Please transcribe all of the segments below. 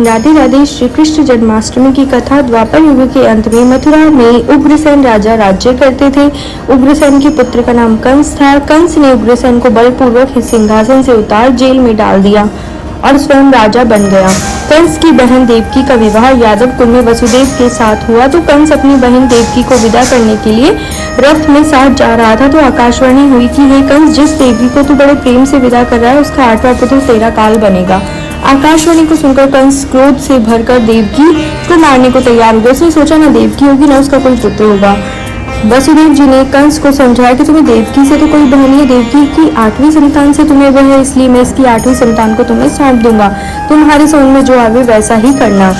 राधे राधे। श्री कृष्ण जन्माष्टमी की कथा। द्वापर युग के अंत में मथुरा में उग्रसेन राजा राज्य करते थे। उग्रसेन के पुत्र का नाम कंस था। कंस ने उग्रसेन को बलपूर्वक सिंहासन से उतार जेल में डाल दिया और स्वयं राजा बन गया। कंस की बहन देवकी का विवाह यादव कुल में वसुदेव के साथ हुआ तो कंस अपनी बहन देवकी को विदा करने के लिए रथ में साथ जा रहा था तो आकाशवाणी हुई कि हे कंस, जिस देवकी को तू बड़े प्रेम से विदा कर रहा है उसका 8वां पुत्र तेरा काल बनेगा। आकाशवाणी को सुनकर कंस क्रोध से भरकर देवकी को मारने को तैयार हो गया। उसने सोचा न देवकी होगी न उसका कोई पुत्र होगा। वसुदेव जी ने कंस को समझाया कि तुम्हें देवकी से तो कोई बहन है, देवकी की 8वीं संतान से तुम्हें वह है, इसलिए मैं इसकी 8वीं संतान को तुम्हें सौंप दूंगा। तुम्हारे समझ में जो आवे वैसा ही करना।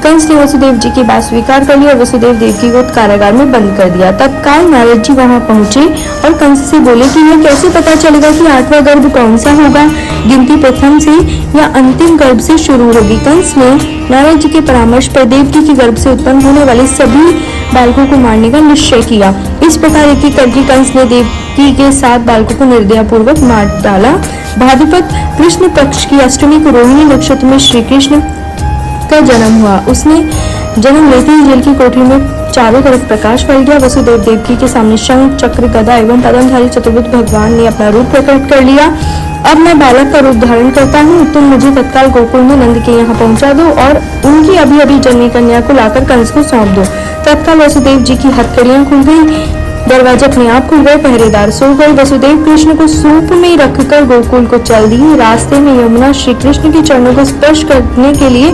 कंस ने वसुदेव जी की बात स्वीकार कर ली और वसुदेव देवकी को कारागार में बंद कर दिया। तत्काल नारद जी वहां पहुंचे और कंस से बोले कि यह कैसे पता चलेगा कि 8वां गर्भ कौन सा होगा, गिनती प्रथम से या अंतिम गर्भ से शुरू होगी। कंस ने नारद जी के परामर्श पर देवकी के गर्भ से उत्पन्न होने वाले सभी बालकों को मारने का निश्चय किया। इस प्रकार एक एक करके कंस ने देवकी के 7 बालकों को निर्दयपूर्वक मार डाला। भाद्रपद कृष्ण पक्ष की अष्टमी को रोहिणी नक्षत्र में श्री कृष्ण का जन्म हुआ। उसने जन्म लेते ही जेल की कोठरी में चारों तरफ प्रकाश फैल गया। वसुदेव देवकी के सामने शंख, चक्र, गदा एवं पद्मधारी चतुर्भुज भगवान ने अपना रूप प्रकट कर लिया। अब मैं बालक का रूप धारण करता हूँ, तुम मुझे तत्काल गोकुल में नंद के यहाँ पहुँचा दो और उनकी अभी अभी जन्मी कन्या को लाकर कंस को सौंप दो। तत्काल वसुदेव जी की हथकड़ियां खुल गई, दरवाजे अपने आप खुल गए, पहरेदार सो गए। वसुदेव कृष्ण को सूप में रखकर गोकुल को चल दिए। रास्ते में यमुना श्री कृष्ण के चरणों को स्पर्श करने के लिए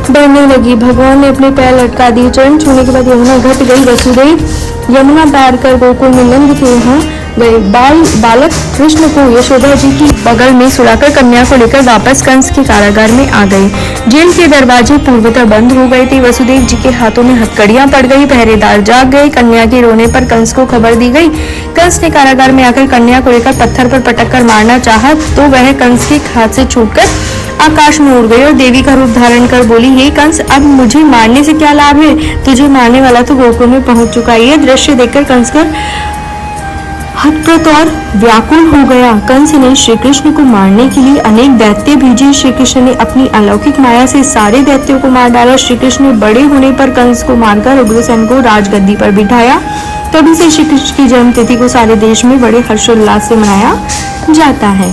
बहने लगी। भगवान ने अपने पैर लटका दिए। चरण छूने के बाद यमुना घट गई। वसुदेव यमुना पार कर गोकुल में नंद के यहाँ गए। बालक कृष्ण को यशोदा जी की बगल में सुलाकर कन्या को लेकर वापस कंस के कारागार में आ गए। जेल के दरवाजे पूर्वतः बंद हो गए थे। वसुदेव जी के हाथों में हथकड़ियां पड़ गई, पहरेदार जाग गए। कन्या के रोने पर कंस को खबर दी गई। कंस ने कारागार में आकर कन्या को लेकर पत्थर पर पटक कर मारना चाहा तो वह कंस के हाथ से छूटकर आकाश में उड़ गई और देवी का रूप धारण कर बोली, हे कंस, अब मुझे मारने से क्या लाभ है? तुझे मारने वाला तो गोकुल में पहुंच चुका है। यह दृश्य देखकर कंस का हतप्रत और व्याकुल हो गया। कंस ने श्री कृष्ण को मारने के लिए अनेक दैत्य भेजे। श्री कृष्ण ने अपनी अलौकिक माया से सारे दैत्यों को मार डाला। श्री कृष्ण ने बड़े होने पर कंस को मारकर उग्रसेन को राजगद्दी पर बिठाया। तभी से श्री कृष्ण की जन्म तिथि को सारे देश में बड़े हर्षोल्लास से मनाया जाता है।